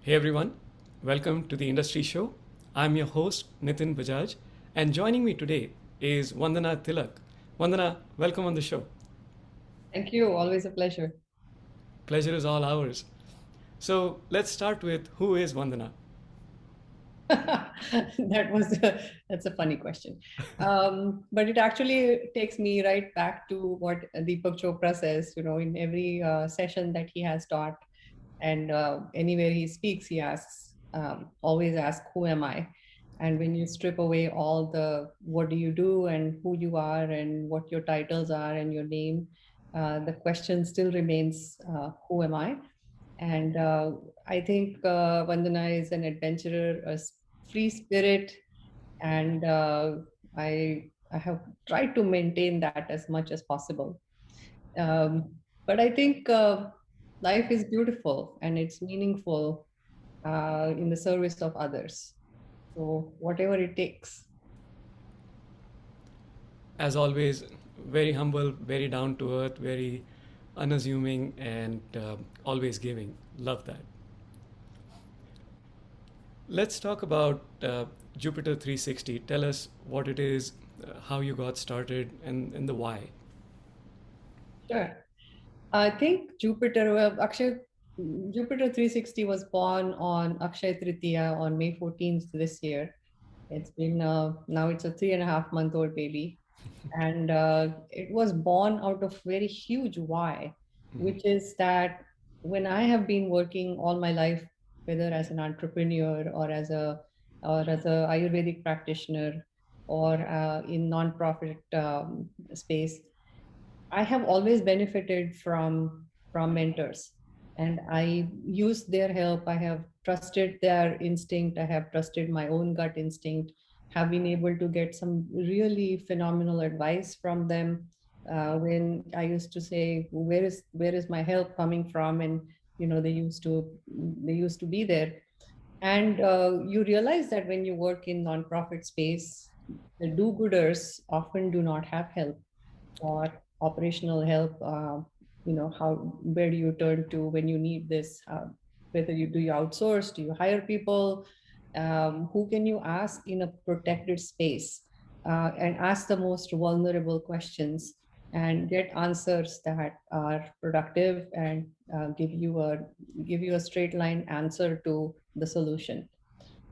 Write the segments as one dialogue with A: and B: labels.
A: Hey everyone, welcome to the Industry Show. I'm your host Nitin Bajaj, and joining me today is Vandana Tilak. Vandana, welcome on the show.
B: Thank you. Always a pleasure.
A: Pleasure is all ours. So let's start with who is Vandana?
B: That's a funny question. But it actually takes me right back to what Deepak Chopra says, in every session that he has taught and anywhere he speaks, he asks, always ask, who am I? And when you strip away all the what do you do and who you are and what your titles are and your name, the question still remains, who am I? And I think Vandana is an adventurer, free spirit, and I have tried to maintain that as much as possible. But I think life is beautiful and it's meaningful in the service of others. So whatever it takes.
A: As always, very humble, very down to earth, very unassuming, and always giving. Love that. Let's talk about Jupiter 360. Tell us what it is, how you got started, and the why.
B: Sure. I think Jupiter 360 was born on Akshay Tritiya on May 14th this year. It's been now it's a 3.5-month-old baby, and it was born out of very huge why, which is that when I have been working all my life, whether as an entrepreneur or as a Ayurvedic practitioner or in nonprofit space, I have always benefited from mentors, and I used their help. I have trusted their instinct. I have trusted my own gut instinct. Have been able to get some really phenomenal advice from them. When I used to say, "Where is my help coming from?" and they used to be there. And you realize that when you work in nonprofit space, the do-gooders often do not have help or operational help. How where do you turn to when you need this? Whether you outsource, do you hire people? Who can you ask in a protected space and ask the most vulnerable questions and get answers that are productive and give you a straight line answer to the solution.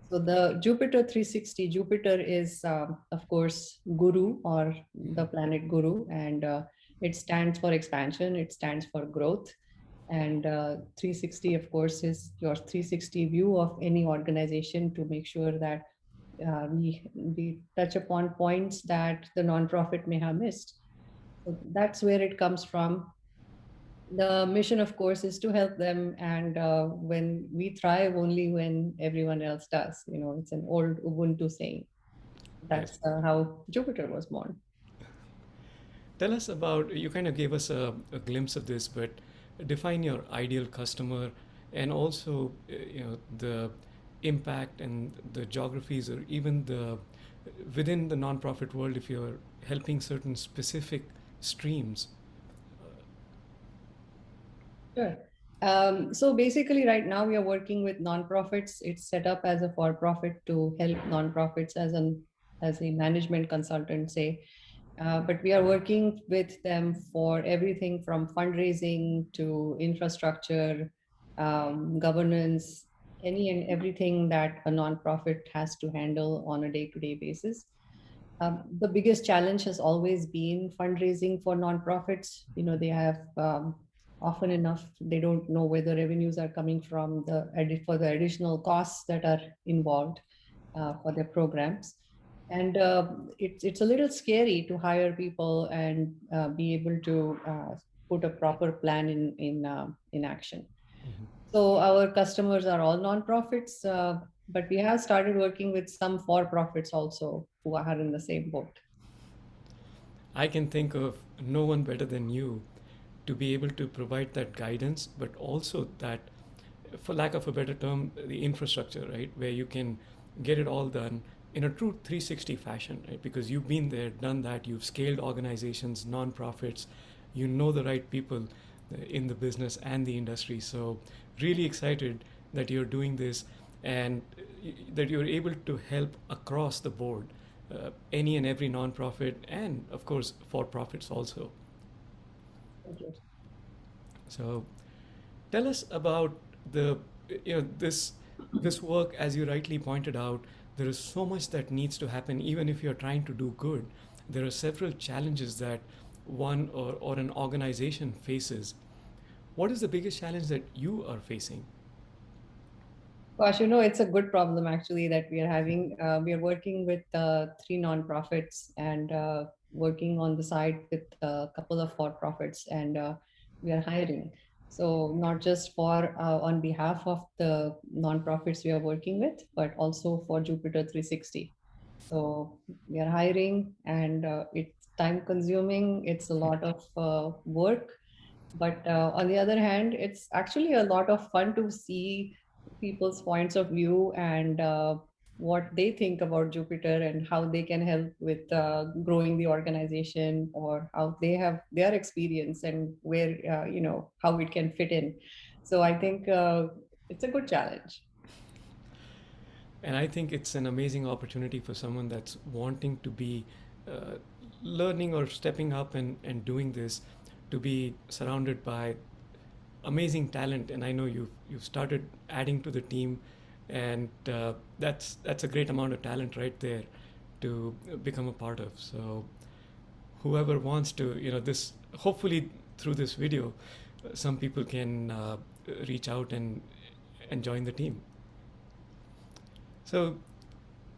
B: So the Jupiter 360, Jupiter is, of course, Guru or the planet Guru, and it stands for expansion, it stands for growth. And 360, of course, is your 360 view of any organization to make sure that we touch upon points that the nonprofit may have missed. So that's where it comes from. The mission, of course, is to help them, and when we thrive only when everyone else does. It's an old Ubuntu saying.
A: Right.
B: That's how Jupiter was born.
A: Tell us about, you kind of gave us a glimpse of this, but define your ideal customer and also, the impact and the geographies or even within the nonprofit world, if you're helping certain specific streams.
B: Sure. So basically, right now we are working with nonprofits. It's set up as a for-profit to help nonprofits as a management consultant, say. But we are working with them for everything from fundraising to infrastructure, governance, any and everything that a nonprofit has to handle on a day-to-day basis. The biggest challenge has always been fundraising for nonprofits. They have often enough, they don't know where the revenues are coming from for the additional costs that are involved for their programs. And it's a little scary to hire people and be able to put a proper plan in action. So our customers are all nonprofits, but we have started working with some for-profits also who are in the same boat.
A: I can think of no one better than you to be able to provide that guidance, but also that, for lack of a better term, the infrastructure, right, where you can get it all done in a true 360 fashion, right? Because you've been there, done that, you've scaled organizations, nonprofits, you know the right people in the business and the industry. So, really excited that you're doing this, and that you're able to help across the board, any and every nonprofit, and of course for profits also.
B: Thank you.
A: So tell us about the this work. As you rightly pointed out, there is so much that needs to happen. Even if you're trying to do good, there are several challenges that one or an organization faces. What is the biggest challenge that you are facing?
B: Gosh, it's a good problem actually that we are having. We are working with three nonprofits and working on the side with a couple of for-profits, and we are hiring. So not just for on behalf of the nonprofits we are working with, but also for Jupiter 360. So we are hiring, and it's time consuming. It's a lot of work, but on the other hand, it's actually a lot of fun to see people's points of view and what they think about Jupiter and how they can help with growing the organization, or how they have their experience and where, how it can fit in. So I think it's a good challenge.
A: And I think it's an amazing opportunity for someone that's wanting to be uh, learning or stepping up and doing this, to be surrounded by amazing talent. And I know you've started adding to the team, and that's a great amount of talent right there to become a part of. So whoever wants to, this, hopefully through this video, some people can reach out and join the team. So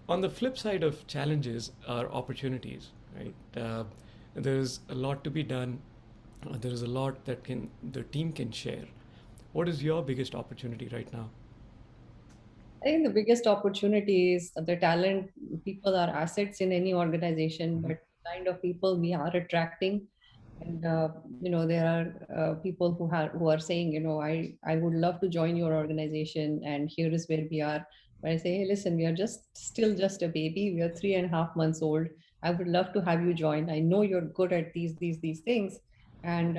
A: on the flip side of challenges are opportunities, right? There's a lot to be done. There is a lot that the team can share. What is your biggest opportunity right now?
B: I think the biggest opportunity is the talent. People are assets in any organization,
A: Mhm.
B: but the kind of people we are attracting, and there are people who are saying, I would love to join your organization, and here is where we are. But I say, hey, listen, we are just a baby. We are 3.5 months old. I would love to have you join. I know you're good at these things, and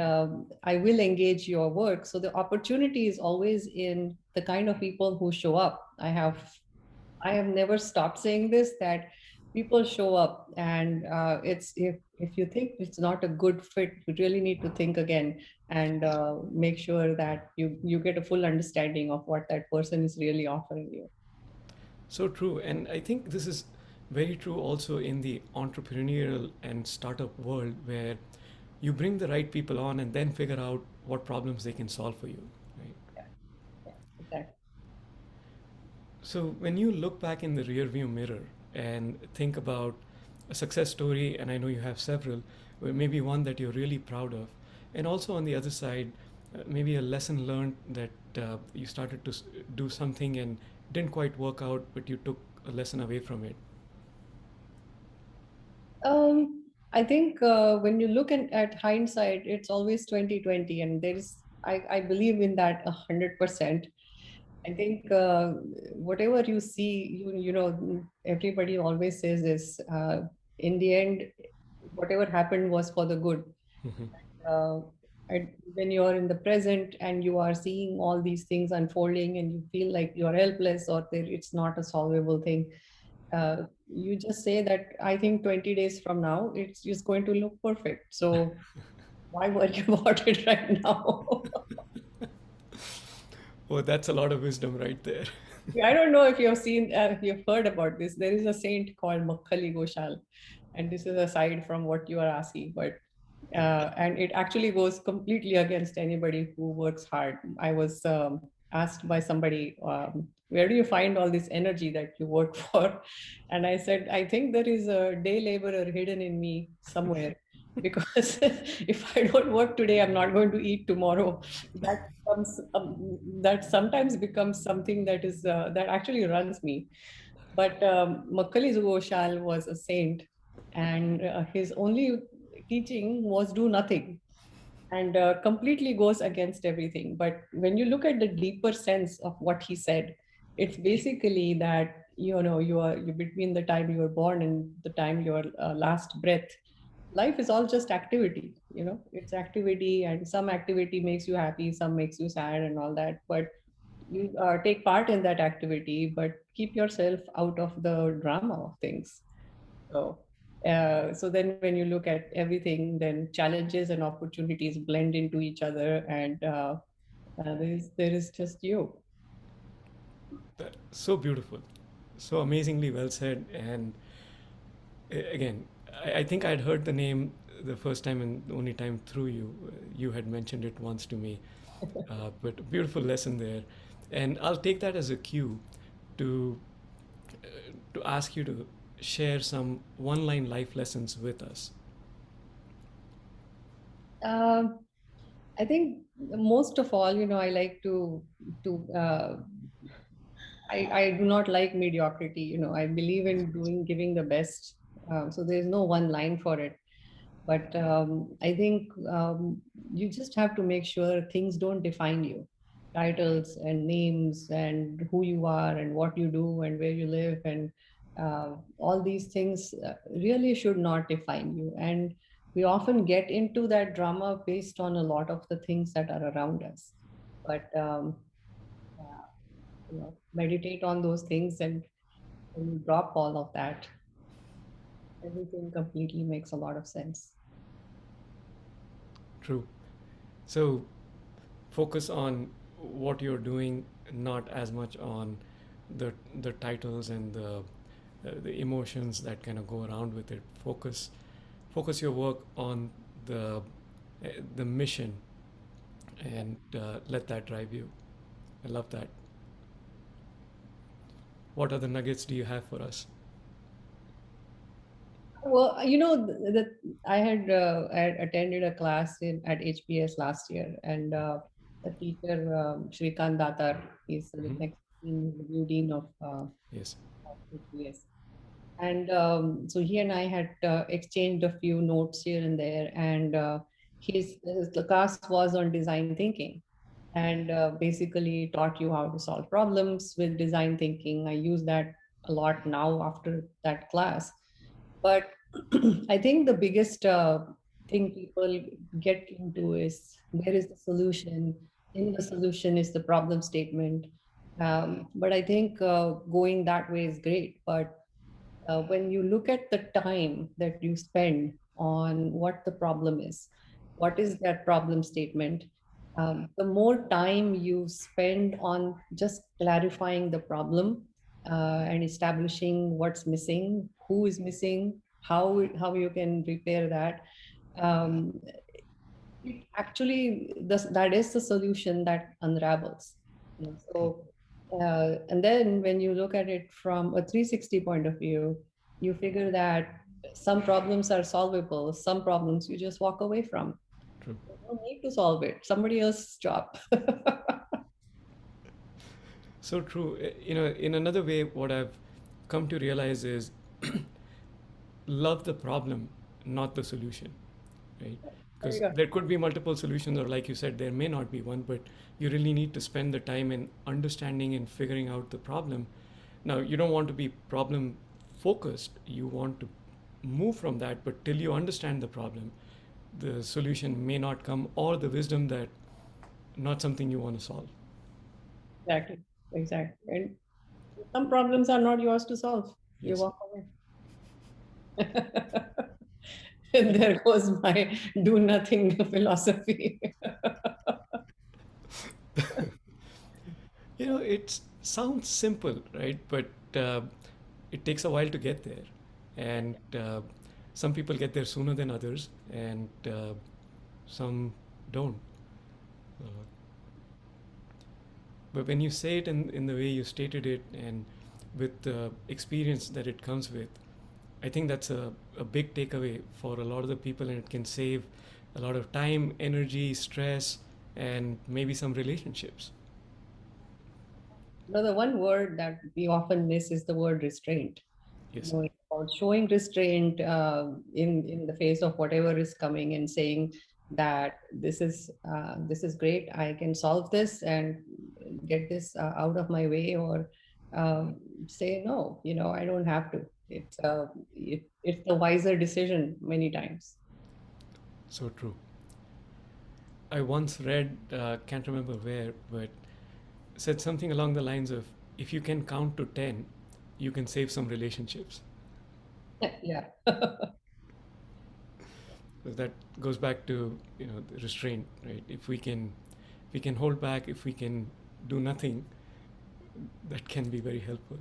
B: I will engage your work. So the opportunity is always in the kind of people who show up. I have never stopped saying this, that people show up, and it's if you think it's not a good fit, you really need to think again, and make sure that you get a full understanding of what that person is really offering you.
A: So true. And I think this is very true also in the entrepreneurial and startup world, where you bring the right people on and then figure out what problems they can solve for you, right?
B: Yeah, yeah, exactly.
A: So when you look back in the rearview mirror and think about a success story, and I know you have several, but maybe one that you're really proud of, and also on the other side, maybe a lesson learned that you started to do something and didn't quite work out, but you took a lesson away from it.
B: I think when you look at hindsight, it's always 2020, and I believe in that 100%. I think whatever you see, everybody always says this. In the end, whatever happened was for the good.
A: Mhm.
B: Uh, and when you are in the present and you are seeing all these things unfolding, and you feel like you are helpless, or it's not a solvable thing, you just say that I think 20 days from now it's just going to look perfect. So why worry about it right now?
A: Oh, that's a lot of wisdom right there.
B: I don't know if you've seen, if you've heard about this. There is a saint called Makkali Goshal, and this is aside from what you are asking, but and it actually goes completely against anybody who works hard. I was asked by somebody, where do you find all this energy that you work for? And I said, I think there is a day laborer hidden in me somewhere, because if I don't work today, I'm not going to eat tomorrow. That that sometimes becomes something that actually runs me. But Makkali Ghoshal was a saint, and his only teaching was do nothing, and completely goes against everything. But when you look at the deeper sense of what he said, it's basically that you between the time you were born and the time your last breath, life is all just activity. It's activity, and some activity makes you happy, some makes you sad, and all that. But you take part in that activity, but keep yourself out of the drama of things. So, so then when you look at everything, then challenges and opportunities blend into each other, and there is just you.
A: So beautiful, so amazingly well said. And again, I think I'd heard the name the first time and the only time through you. You had mentioned it once to me, but a beautiful lesson there. And I'll take that as a cue to to ask you to share some one-line life lessons with us.
B: Um, I think most of all, I like to I do not like mediocrity. I believe in giving the best. So there's no one line for it. But I think you just have to make sure things don't define you. Titles and names and who you are and what you do and where you live and all these things really should not define you. And we often get into that drama based on a lot of the things that are around us. But uh, meditate on those things, and when you drop all of that, everything completely makes a lot of sense.
A: True. So focus on what you're doing, not as much on the titles and the emotions that kind of go around with it. Focus your work on the the mission, and let that drive you. I love that. What other nuggets do you have for us?
B: Well, I had attended a class at HPS last year, and the teacher Shrikant Datar is the
A: Hmm.
B: next the new dean
A: Yes.
B: of HPS. And so he and I had exchanged a few notes here and there, and the class was on design thinking, and basically taught you how to solve problems with design thinking. I use that a lot now after that class. But I think the biggest thing people get into is where is the solution? In the solution is the problem statement. But I think going that way is great. But when you look at the time that you spend on what the problem is, what is that problem statement, the more time you spend on just clarifying the problem and establishing what's missing, who is missing, how you can repair that. Um, it actually that is the solution that unravels.
A: True.
B: So, and then when you look at it from a 360 point of view, you figure that some problems are solvable, some problems you just walk away from.
A: True.
B: You don't need to solve it, somebody else's job.
A: So true. In another way, what I've come to realize is love the problem, not the solution, right?
B: There you
A: Because
B: go.
A: there could be multiple solutions, or like you said, there may not be one, but you really need to spend the time in understanding and figuring out the problem. Now, you don't want to be problem focused, you want to move from that, but till you understand the problem, the solution may not come, or the wisdom that not something you want to solve.
B: Exactly, exactly. And some problems are not yours to solve. You
A: Yes.
B: walk away. And there goes my do nothing philosophy.
A: It sounds simple, right? But it takes a while to get there. And some people get there sooner than others, and some don't. Uh, but when you say it in the way you stated it, and with the experience that it comes with, I think that's a big takeaway for a lot of the people, and it can save a lot of time, energy, stress, and maybe some relationships.
B: The one word that we often miss is the word restraint.
A: Yes.
B: It's about showing restraint in the face of whatever is coming, and saying that this is great. I can solve this and get this out of my way, or say no. I don't have to. It's the wiser decision many times.
A: So true. I once read, can't remember where, but said something along the lines of, if you can count to 10, you can save some relationships.
B: Yeah.
A: So that goes back to, the restraint, right? If we can hold back, if we can do nothing, that can be very helpful.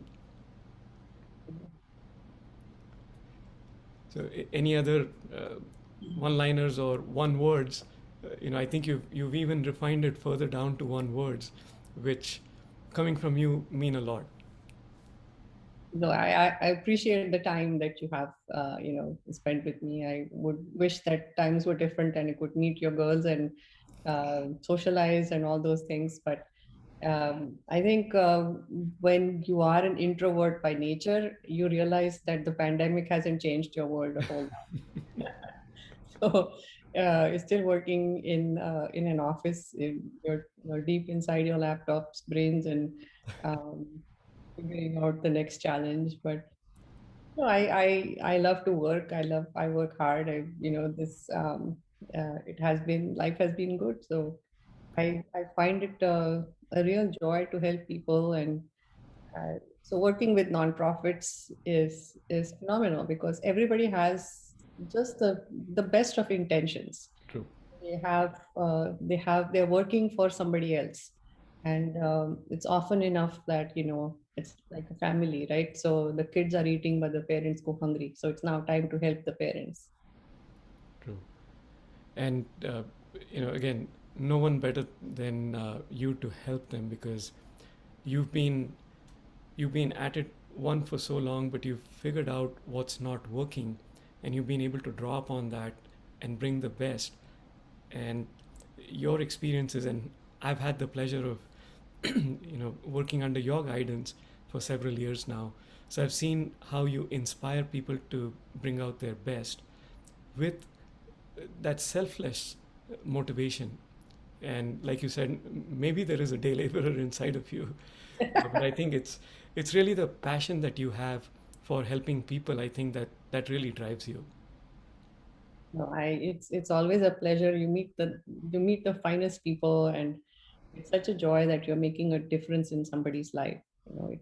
A: So any other one-liners or one words? I think you've even refined it further down to one words, which, coming from you, mean a lot.
B: No, I appreciate the time that you have, spent with me. I would wish that times were different and you could meet your girls and socialize and all those things. But I think when you are an introvert by nature, you realize that the pandemic hasn't changed your world a whole lot. So you're still working in an office. You're deep inside your laptop's brains and um, figuring out the next challenge. But no, I love to work. I work hard. This it has been life has been good. So I find it a real joy to help people, and so working with nonprofits is phenomenal because everybody has just the best of intentions.
A: True.
B: They're working for somebody else, and it's often enough that it's like a family, right? So the kids are eating but the parents go hungry, so it's now time to help the parents.
A: True. And again, no one better than you to help them, because you've been you've been at it one for so long, but you've figured out what's not working, and you've been able to draw upon that and bring the best. And your experiences, and I've had the pleasure of working under your guidance for several years now. So I've seen how you inspire people to bring out their best with that selfless motivation. And like you said, maybe there is a day laborer inside of you, but I think it's really the passion that you have for helping people. I think that really drives you.
B: No, it's always a pleasure. You meet the finest people, and it's such a joy that you're making a difference in somebody's life. It's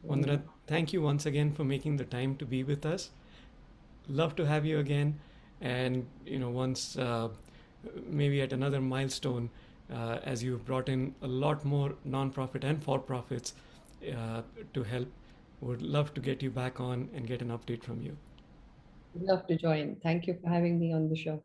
A: Vandana,
B: really.
A: thank you once again for making the time to be with us. Love to have you again, and once maybe at another milestone, as you've brought in a lot more nonprofit and for-profits to help. Would love to get you back on and get an update from you.
B: Love to join. Thank you for having me on the show.